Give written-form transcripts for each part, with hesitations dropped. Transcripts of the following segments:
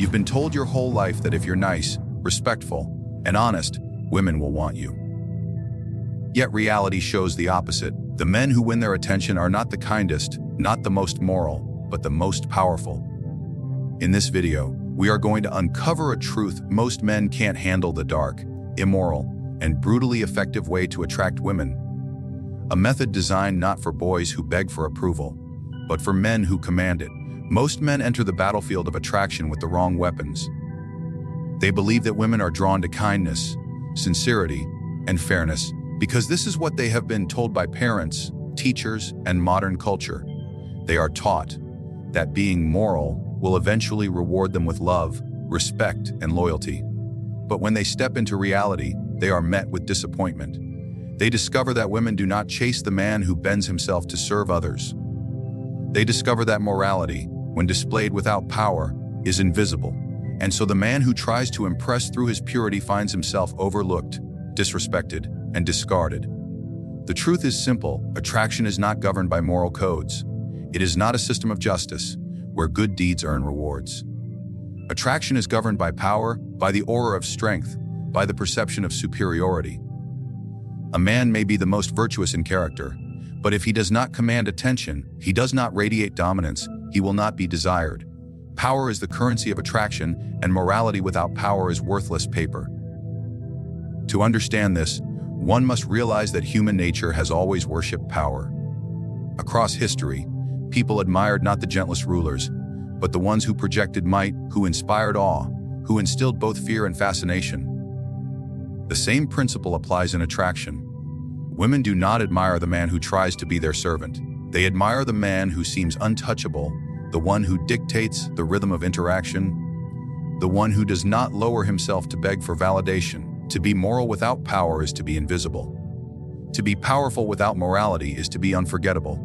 You've been told your whole life that if you're nice, respectful, and honest, women will want you. Yet reality shows the opposite. The men who win their attention are not the kindest, not the most moral, but the most powerful. In this video, we are going to uncover a truth most men can't handle: the dark, immoral, and brutally effective way to attract women. A method designed not for boys who beg for approval, but for men who command it. Most men enter the battlefield of attraction with the wrong weapons. They believe that women are drawn to kindness, sincerity, and fairness because this is what they have been told by parents, teachers, and modern culture. They are taught that being moral will eventually reward them with love, respect, and loyalty. But when they step into reality, they are met with disappointment. They discover that women do not chase the man who bends himself to serve others. They discover that morality, when displayed without power, is invisible. And so the man who tries to impress through his purity finds himself overlooked, disrespected, and discarded. The truth is simple: attraction is not governed by moral codes. It is not a system of justice, where good deeds earn rewards. Attraction is governed by power, by the aura of strength, by the perception of superiority. A man may be the most virtuous in character, but if he does not command attention, he does not radiate dominance, he will not be desired. Power is the currency of attraction, and morality without power is worthless paper. To understand this, one must realize that human nature has always worshipped power. Across history, people admired not the gentlest rulers, but the ones who projected might, who inspired awe, who instilled both fear and fascination. The same principle applies in attraction. Women do not admire the man who tries to be their servant. They admire the man who seems untouchable, the one who dictates the rhythm of interaction, the one who does not lower himself to beg for validation. To be moral without power is to be invisible. To be powerful without morality is to be unforgettable.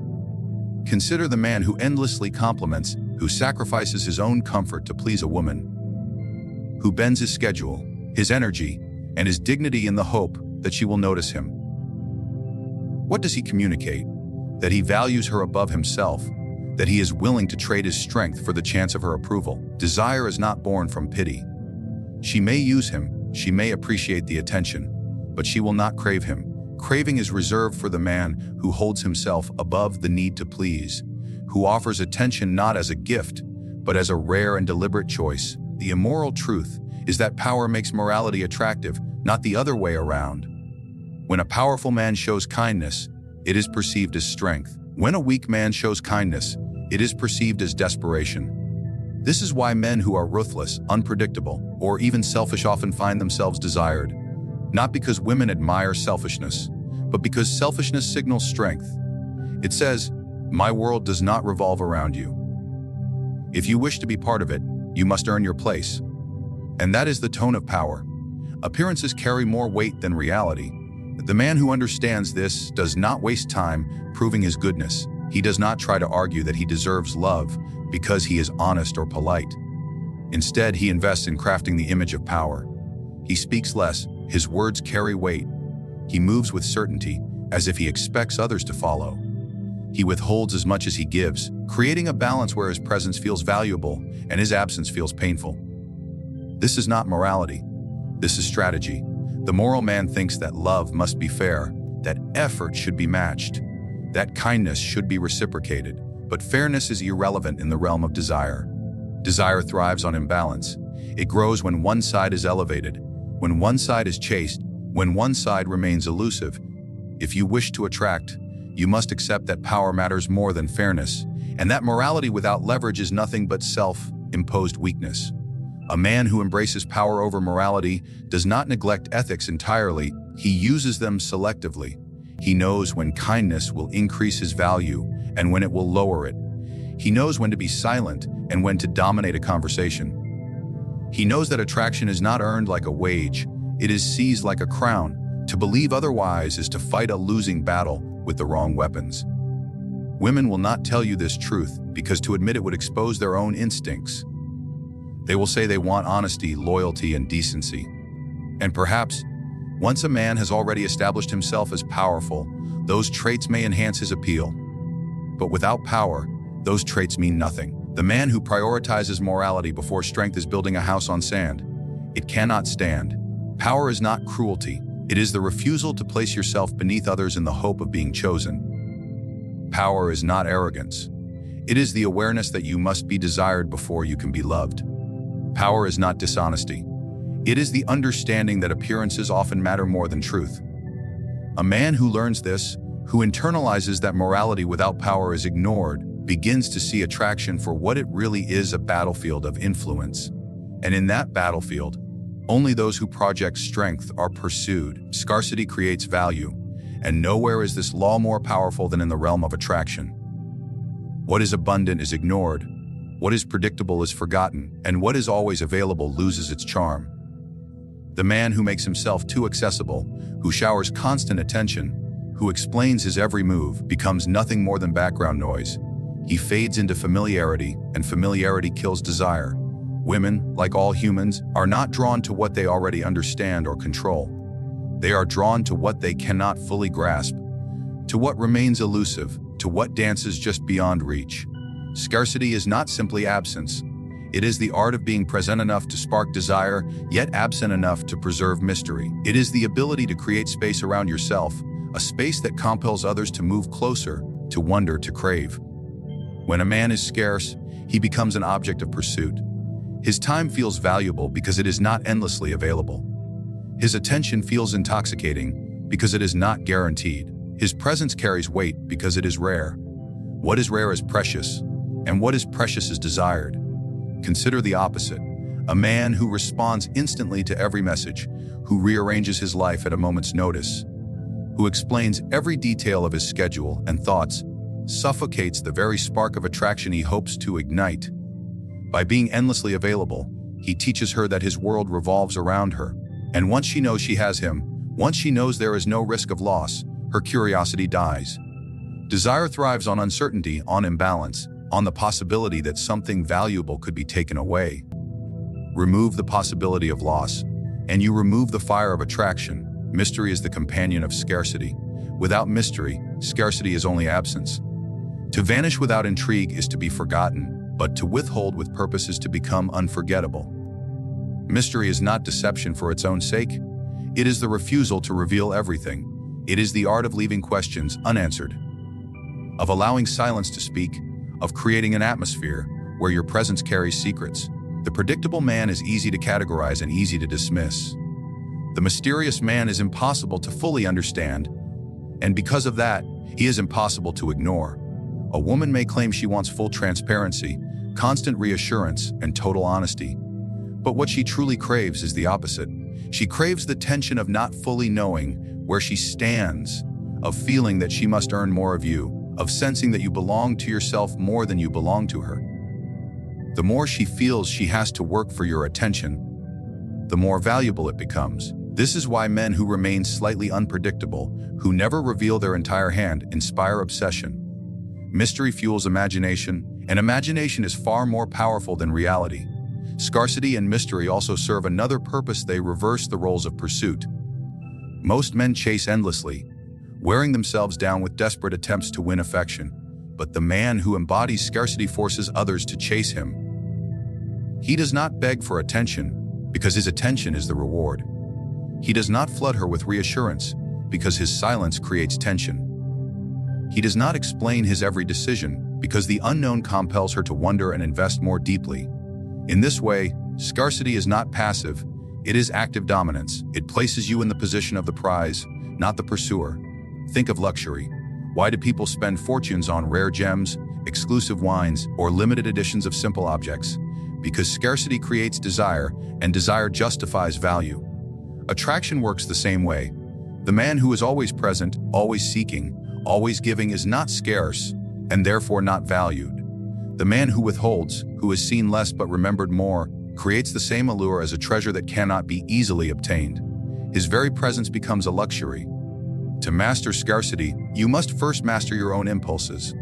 Consider the man who endlessly compliments, who sacrifices his own comfort to please a woman, who bends his schedule, his energy, and his dignity in the hope that she will notice him. What does he communicate? That he values her above himself, that he is willing to trade his strength for the chance of her approval. Desire is not born from pity. She may use him, she may appreciate the attention, but she will not crave him. Craving is reserved for the man who holds himself above the need to please, who offers attention not as a gift, but as a rare and deliberate choice. The immoral truth is that power makes morality attractive, not the other way around. When a powerful man shows kindness, it is perceived as strength. When a weak man shows kindness, it is perceived as desperation. This is why men who are ruthless, unpredictable, or even selfish often find themselves desired. Not because women admire selfishness, but because selfishness signals strength. It says, "My world does not revolve around you." If you wish to be part of it, you must earn your place. And that is the tone of power. Appearances carry more weight than reality. The man who understands this does not waste time proving his goodness. He does not try to argue that he deserves love because he is honest or polite. Instead, he invests in crafting the image of power. He speaks less, his words carry weight. He moves with certainty, as if he expects others to follow. He withholds as much as he gives, creating a balance where his presence feels valuable and his absence feels painful. This is not morality. This is strategy. The moral man thinks that love must be fair, that effort should be matched, that kindness should be reciprocated. But fairness is irrelevant in the realm of desire. Desire thrives on imbalance. It grows when one side is elevated, when one side is chaste, when one side remains elusive. If you wish to attract, you must accept that power matters more than fairness, and that morality without leverage is nothing but self-imposed weakness. A man who embraces power over morality does not neglect ethics entirely, he uses them selectively. He knows when kindness will increase his value and when it will lower it. He knows when to be silent and when to dominate a conversation. He knows that attraction is not earned like a wage, it is seized like a crown. To believe otherwise is to fight a losing battle with the wrong weapons. Women will not tell you this truth because to admit it would expose their own instincts. They will say they want honesty, loyalty, and decency. And perhaps, once a man has already established himself as powerful, those traits may enhance his appeal. But without power, those traits mean nothing. The man who prioritizes morality before strength is building a house on sand. It cannot stand. Power is not cruelty. It is the refusal to place yourself beneath others in the hope of being chosen. Power is not arrogance. It is the awareness that you must be desired before you can be loved. Power is not dishonesty. It is the understanding that appearances often matter more than truth. A man who learns this, who internalizes that morality without power is ignored, begins to see attraction for what it really is, a battlefield of influence. And in that battlefield, only those who project strength are pursued. Scarcity creates value, and nowhere is this law more powerful than in the realm of attraction. What is abundant is ignored, what is predictable is forgotten, and what is always available loses its charm. The man who makes himself too accessible, who showers constant attention, who explains his every move, becomes nothing more than background noise. He fades into familiarity, and familiarity kills desire. Women, like all humans, are not drawn to what they already understand or control. They are drawn to what they cannot fully grasp, to what remains elusive, to what dances just beyond reach. Scarcity is not simply absence. It is the art of being present enough to spark desire, yet absent enough to preserve mystery. It is the ability to create space around yourself, a space that compels others to move closer, to wonder, to crave. When a man is scarce, he becomes an object of pursuit. His time feels valuable because it is not endlessly available. His attention feels intoxicating because it is not guaranteed. His presence carries weight because it is rare. What is rare is precious, and what is precious is desired. Consider the opposite: a man who responds instantly to every message, who rearranges his life at a moment's notice, who explains every detail of his schedule and thoughts, suffocates the very spark of attraction he hopes to ignite. By being endlessly available, he teaches her that his world revolves around her. And once she knows she has him, once she knows there is no risk of loss, her curiosity dies. Desire thrives on uncertainty, on imbalance, on the possibility that something valuable could be taken away. Remove the possibility of loss, and you remove the fire of attraction. Mystery is the companion of scarcity. Without mystery, scarcity is only absence. To vanish without intrigue is to be forgotten, but to withhold with purpose is to become unforgettable. Mystery is not deception for its own sake. It is the refusal to reveal everything. It is the art of leaving questions unanswered, of allowing silence to speak, of creating an atmosphere where your presence carries secrets. The predictable man is easy to categorize and easy to dismiss. The mysterious man is impossible to fully understand, and because of that, he is impossible to ignore. A woman may claim she wants full transparency, constant reassurance, and total honesty. But what she truly craves is the opposite. She craves the tension of not fully knowing where she stands, of feeling that she must earn more of you, of sensing that you belong to yourself more than you belong to her. The more she feels she has to work for your attention, the more valuable it becomes. This is why men who remain slightly unpredictable, who never reveal their entire hand, inspire obsession. Mystery fuels imagination, and imagination is far more powerful than reality. Scarcity and mystery also serve another purpose. They reverse the roles of pursuit. Most men chase endlessly, wearing themselves down with desperate attempts to win affection. But the man who embodies scarcity forces others to chase him. He does not beg for attention, because his attention is the reward. He does not flood her with reassurance, because his silence creates tension. He does not explain his every decision, because the unknown compels her to wonder and invest more deeply. In this way, scarcity is not passive, it is active dominance. It places you in the position of the prize, not the pursuer. Think of luxury. Why do people spend fortunes on rare gems, exclusive wines, or limited editions of simple objects? Because scarcity creates desire, and desire justifies value. Attraction works the same way. The man who is always present, always seeking, always giving is not scarce, and therefore not valued. The man who withholds, who is seen less but remembered more, creates the same allure as a treasure that cannot be easily obtained. His very presence becomes a luxury. To master scarcity, you must first master your own impulses.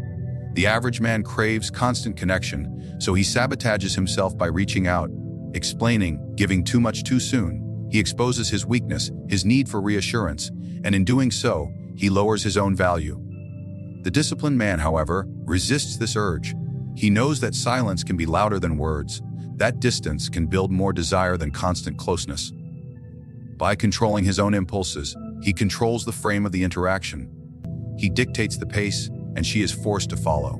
The average man craves constant connection, so he sabotages himself by reaching out, explaining, giving too much too soon. He exposes his weakness, his need for reassurance, and in doing so, he lowers his own value. The disciplined man, however, resists this urge. He knows that silence can be louder than words. That distance can build more desire than constant closeness. By controlling his own impulses, he controls the frame of the interaction. He dictates the pace, and she is forced to follow.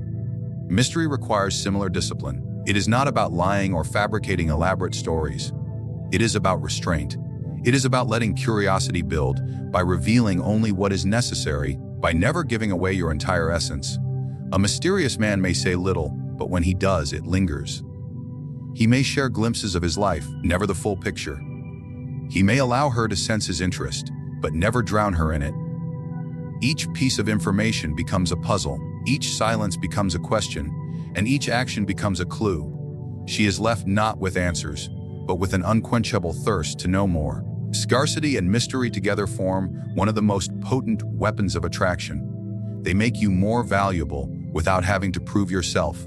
Mystery requires similar discipline. It is not about lying or fabricating elaborate stories. It is about restraint. It is about letting curiosity build, by revealing only what is necessary, by never giving away your entire essence. A mysterious man may say little, but when he does, it lingers. He may share glimpses of his life, never the full picture. He may allow her to sense his interest, but never drown her in it. Each piece of information becomes a puzzle, each silence becomes a question, and each action becomes a clue. She is left not with answers, but with an unquenchable thirst to know more. Scarcity and mystery together form one of the most potent weapons of attraction. They make you more valuable without having to prove yourself.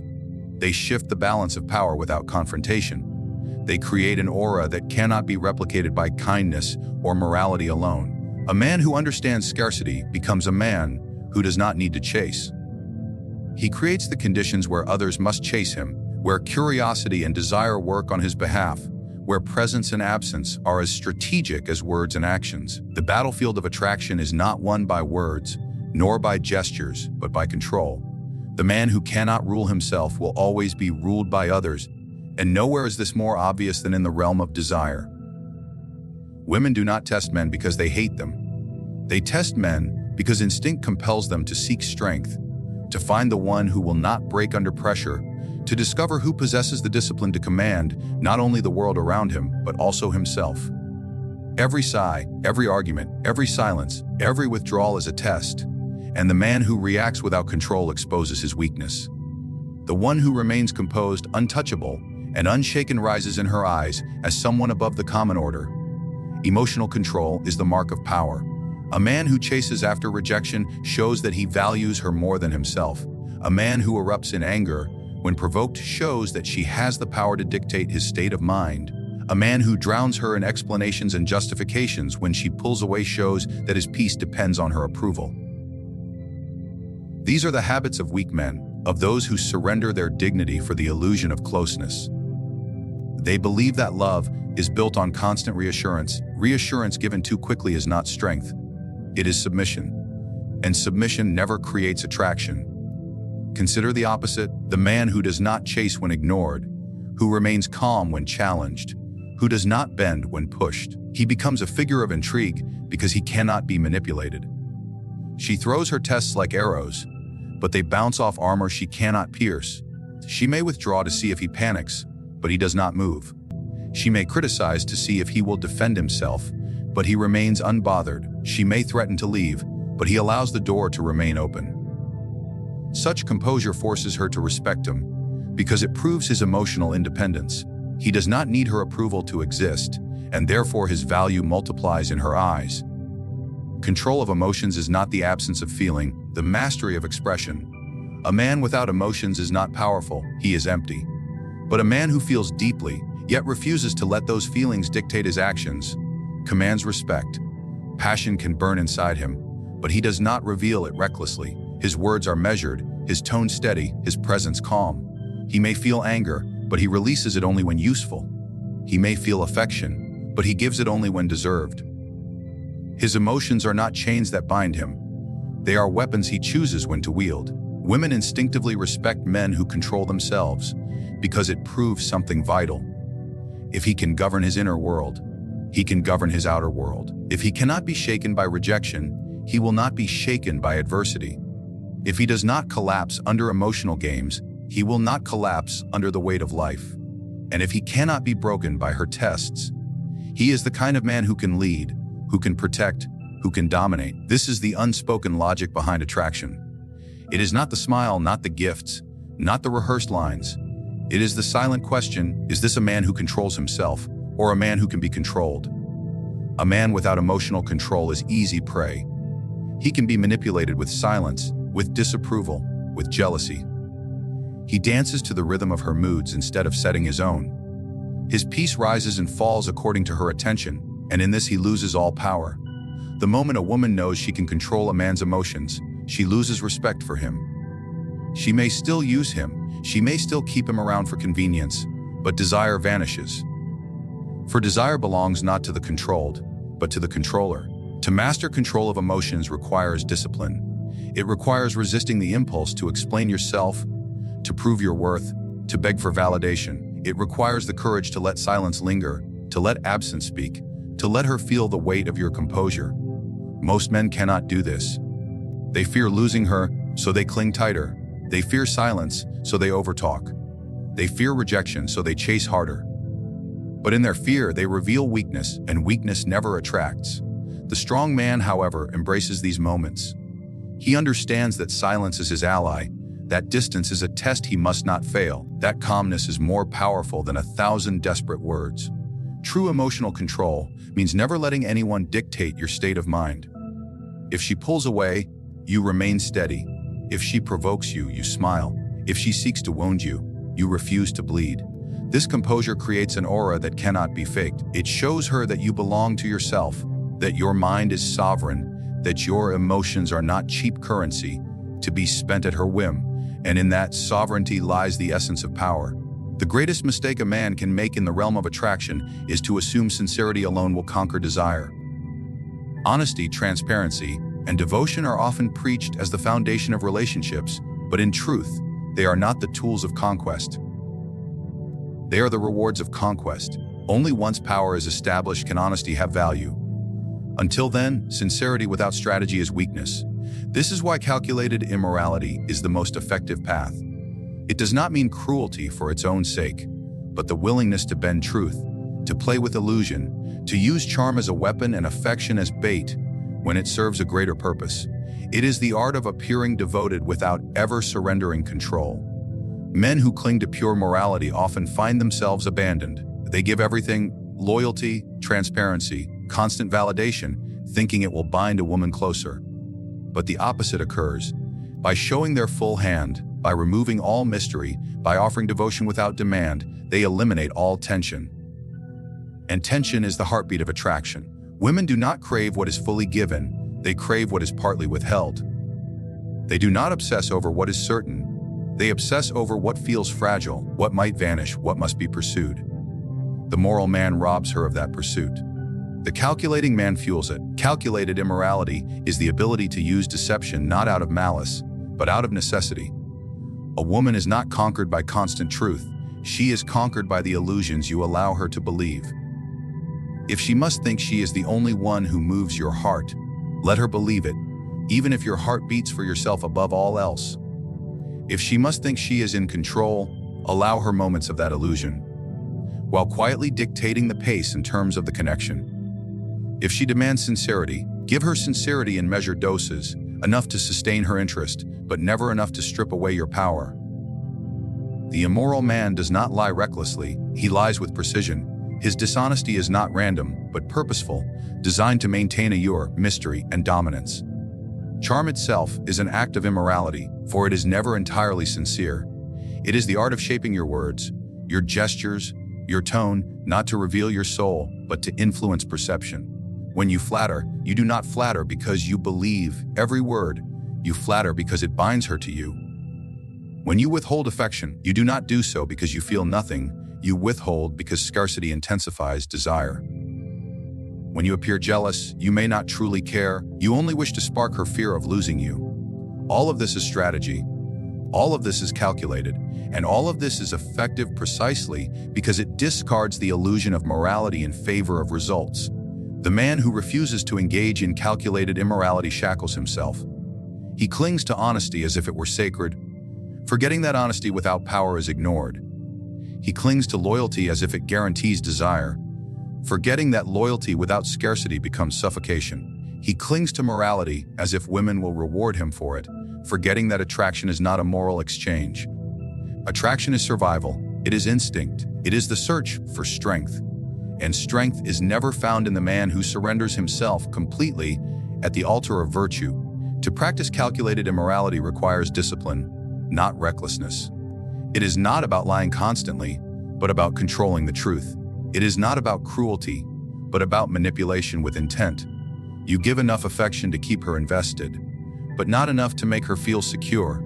They shift the balance of power without confrontation. They create an aura that cannot be replicated by kindness or morality alone. A man who understands scarcity becomes a man who does not need to chase. He creates the conditions where others must chase him, where curiosity and desire work on his behalf, where presence and absence are as strategic as words and actions. The battlefield of attraction is not won by words, nor by gestures, but by control. The man who cannot rule himself will always be ruled by others, and nowhere is this more obvious than in the realm of desire. Women do not test men because they hate them. They test men because instinct compels them to seek strength, to find the one who will not break under pressure, to discover who possesses the discipline to command not only the world around him, but also himself. Every sigh, every argument, every silence, every withdrawal is a test, and the man who reacts without control exposes his weakness. The one who remains composed, untouchable, and unshaken rises in her eyes as someone above the common order. Emotional control is the mark of power. A man who chases after rejection shows that he values her more than himself. A man who erupts in anger when provoked shows that she has the power to dictate his state of mind. A man who drowns her in explanations and justifications when she pulls away shows that his peace depends on her approval. These are the habits of weak men, of those who surrender their dignity for the illusion of closeness. They believe that love is built on constant reassurance. Reassurance given too quickly is not strength. It is submission. And submission never creates attraction. Consider the opposite, the man who does not chase when ignored, who remains calm when challenged, who does not bend when pushed. He becomes a figure of intrigue because he cannot be manipulated. She throws her tests like arrows, but they bounce off armor she cannot pierce. She may withdraw to see if he panics, but he does not move. She may criticize to see if he will defend himself, but he remains unbothered. She may threaten to leave, but he allows the door to remain open. Such composure forces her to respect him, because it proves his emotional independence. He does not need her approval to exist, and therefore his value multiplies in her eyes. Control of emotions is not the absence of feeling, the mastery of expression. A man without emotions is not powerful, he is empty. But a man who feels deeply, yet refuses to let those feelings dictate his actions, commands respect. Passion can burn inside him, but he does not reveal it recklessly. His words are measured, his tone steady, his presence calm. He may feel anger, but he releases it only when useful. He may feel affection, but he gives it only when deserved. His emotions are not chains that bind him. They are weapons he chooses when to wield. Women instinctively respect men who control themselves, because it proves something vital. If he can govern his inner world, he can govern his outer world. If he cannot be shaken by rejection, he will not be shaken by adversity. If he does not collapse under emotional games, he will not collapse under the weight of life. And if he cannot be broken by her tests, he is the kind of man who can lead, who can protect, who can dominate. This is the unspoken logic behind attraction. It is not the smile, not the gifts, not the rehearsed lines. It is the silent question, is this a man who controls himself, or a man who can be controlled? A man without emotional control is easy prey. He can be manipulated with silence, with disapproval, with jealousy. He dances to the rhythm of her moods instead of setting his own. His peace rises and falls according to her attention, and in this he loses all power. The moment a woman knows she can control a man's emotions, she loses respect for him. She may still use him, She may still keep him around for convenience, but desire vanishes. For desire belongs not to the controlled, but to the controller. To master control of emotions requires discipline. It requires resisting the impulse to explain yourself, to prove your worth, to beg for validation. It requires the courage to let silence linger, to let absence speak, to let her feel the weight of your composure. Most men cannot do this. They fear losing her, so they cling tighter. They fear silence, so they overtalk. They fear rejection, so they chase harder. But in their fear, they reveal weakness, and weakness never attracts. The strong man, however, embraces these moments. He understands that silence is his ally, that distance is a test he must not fail, that calmness is more powerful than 1,000 desperate words. True emotional control means never letting anyone dictate your state of mind. If she pulls away, you remain steady. If she provokes you, you smile. If she seeks to wound you, you refuse to bleed. This composure creates an aura that cannot be faked. It shows her that you belong to yourself, that your mind is sovereign, that your emotions are not cheap currency to be spent at her whim, and in that sovereignty lies the essence of power. The greatest mistake a man can make in the realm of attraction is to assume sincerity alone will conquer desire. Honesty, transparency, and devotion are often preached as the foundation of relationships, but in truth, they are not the tools of conquest. They are the rewards of conquest. Only once power is established can honesty have value. Until then, sincerity without strategy is weakness. This is why calculated immorality is the most effective path. It does not mean cruelty for its own sake, but the willingness to bend truth, to play with illusion, to use charm as a weapon and affection as bait when it serves a greater purpose. It is the art of appearing devoted without ever surrendering control. Men who cling to pure morality often find themselves abandoned. They give everything: loyalty, transparency, constant validation, thinking it will bind a woman closer. But the opposite occurs. By showing their full hand, by removing all mystery, by offering devotion without demand, they eliminate all tension. And tension is the heartbeat of attraction. Women do not crave what is fully given, they crave what is partly withheld. They do not obsess over what is certain, they obsess over what feels fragile, what might vanish, what must be pursued. The moral man robs her of that pursuit. The calculating man fuels it. Calculated immorality is the ability to use deception not out of malice, but out of necessity. A woman is not conquered by constant truth. She is conquered by the illusions you allow her to believe. If she must think she is the only one who moves your heart, let her believe it, even if your heart beats for yourself above all else. If she must think she is in control, allow her moments of that illusion, while quietly dictating the pace in terms of the connection. If she demands sincerity, give her sincerity in measured doses, enough to sustain her interest, but never enough to strip away your power. The immoral man does not lie recklessly, he lies with precision. His dishonesty is not random, but purposeful, designed to maintain allure, mystery, and dominance. Charm itself is an act of immorality, for it is never entirely sincere. It is the art of shaping your words, your gestures, your tone, not to reveal your soul, but to influence perception. When you flatter, you do not flatter because you believe every word. You flatter because it binds her to you. When you withhold affection, you do not do so because you feel nothing. You withhold because scarcity intensifies desire. When you appear jealous, you may not truly care. You only wish to spark her fear of losing you. All of this is strategy. All of this is calculated. And all of this is effective precisely because it discards the illusion of morality in favor of results. The man who refuses to engage in calculated immorality shackles himself. He clings to honesty as if it were sacred, forgetting that honesty without power is ignored. He clings to loyalty as if it guarantees desire, forgetting that loyalty without scarcity becomes suffocation. He clings to morality as if women will reward him for it, forgetting that attraction is not a moral exchange. Attraction is survival, it is instinct, it is the search for strength. And strength is never found in the man who surrenders himself completely at the altar of virtue. To practice calculated immorality requires discipline, not recklessness. It is not about lying constantly, but about controlling the truth. It is not about cruelty, but about manipulation with intent. You give enough affection to keep her invested, but not enough to make her feel secure.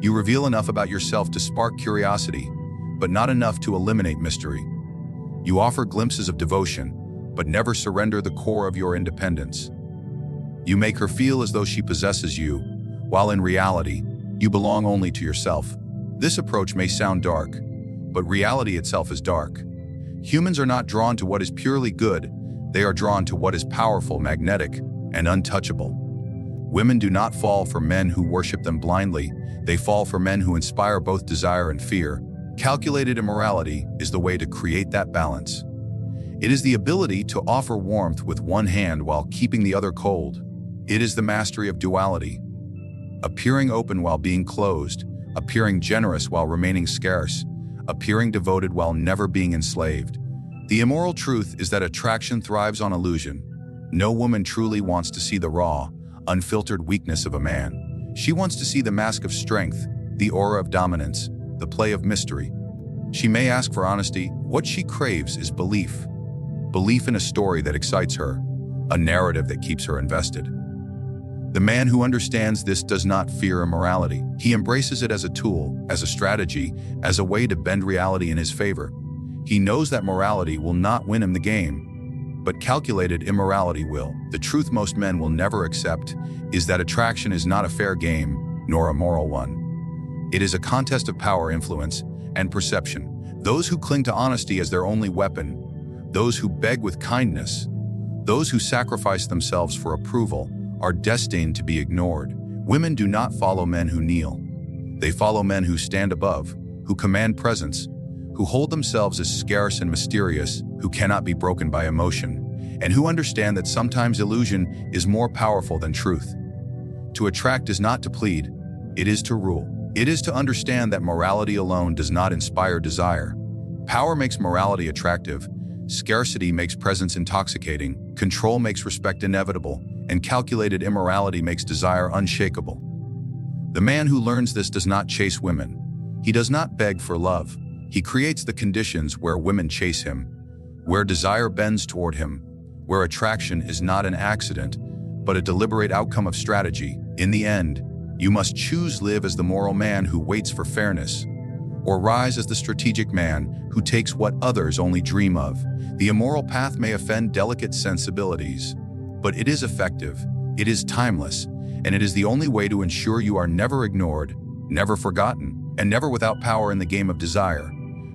You reveal enough about yourself to spark curiosity, but not enough to eliminate mystery. You offer glimpses of devotion, but never surrender the core of your independence. You make her feel as though she possesses you, while in reality, you belong only to yourself. This approach may sound dark, but reality itself is dark. Humans are not drawn to what is purely good, they are drawn to what is powerful, magnetic, and untouchable. Women do not fall for men who worship them blindly, they fall for men who inspire both desire and fear. Calculated immorality is the way to create that balance. It is the ability to offer warmth with one hand while keeping the other cold. It is the mastery of duality. Appearing open while being closed, appearing generous while remaining scarce, appearing devoted while never being enslaved. The immoral truth is that attraction thrives on illusion. No woman truly wants to see the raw, unfiltered weakness of a man. She wants to see the mask of strength, the aura of dominance, the play of mystery. She may ask for honesty. What she craves is belief. Belief in a story that excites her, a narrative that keeps her invested. The man who understands this does not fear immorality. He embraces it as a tool, as a strategy, as a way to bend reality in his favor. He knows that morality will not win him the game, but calculated immorality will. The truth most men will never accept is that attraction is not a fair game, nor a moral one. It is a contest of power, influence, and perception. Those who cling to honesty as their only weapon, those who beg with kindness, those who sacrifice themselves for approval, are destined to be ignored. Women do not follow men who kneel. They follow men who stand above, who command presence, who hold themselves as scarce and mysterious, who cannot be broken by emotion, and who understand that sometimes illusion is more powerful than truth. To attract is not to plead, it is to rule. It is to understand that morality alone does not inspire desire. Power makes morality attractive, scarcity makes presence intoxicating, control makes respect inevitable, and calculated immorality makes desire unshakable. The man who learns this does not chase women. He does not beg for love. He creates the conditions where women chase him, where desire bends toward him, where attraction is not an accident, but a deliberate outcome of strategy. In the end, you must choose live as the moral man who waits for fairness, or rise as the strategic man who takes what others only dream of. The immoral path may offend delicate sensibilities, but it is effective, it is timeless, and it is the only way to ensure you are never ignored, never forgotten, and never without power in the game of desire.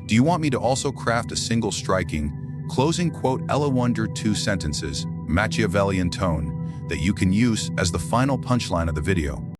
Do you want me to also craft a single striking, closing quote, Ella wonder 2 sentences, Machiavellian tone, that you can use as the final punchline of the video?